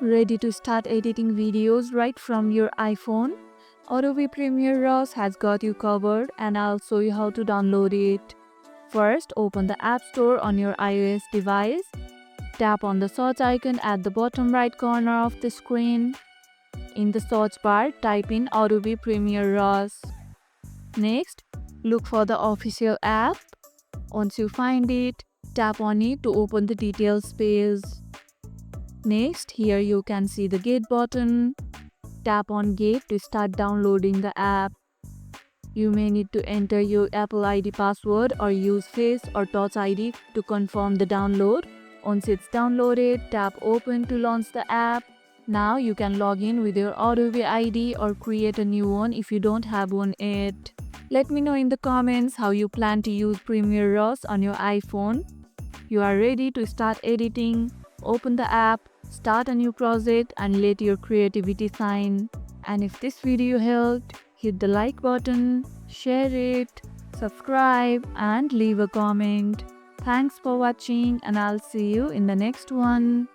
Ready to start editing videos right from your iPhone? Adobe Premiere Rush has got you covered, and I'll show you how to download it. First, open the App Store on your iOS device. Tap on the search icon at the bottom right corner of the screen. In the search bar, type in Adobe Premiere Rush. Next, look for the official app. Once you find it, tap on it to open the details page. Next, here you can see the Get button. Tap on Get to start downloading the app. You may need to enter your Apple ID password or use Face or Touch ID to confirm the download. Once it's downloaded, tap Open to launch the app. Now you can log in with your Adobe ID or create a new one if you don't have one yet. Let me know in the comments how you plan to use Premiere Rush on your iPhone. You are ready to start editing. Open the app, start a new project, and let your creativity shine. And if this video helped, hit the like button, share it, subscribe, and leave a comment. Thanks for watching, and I'll see you in the next one.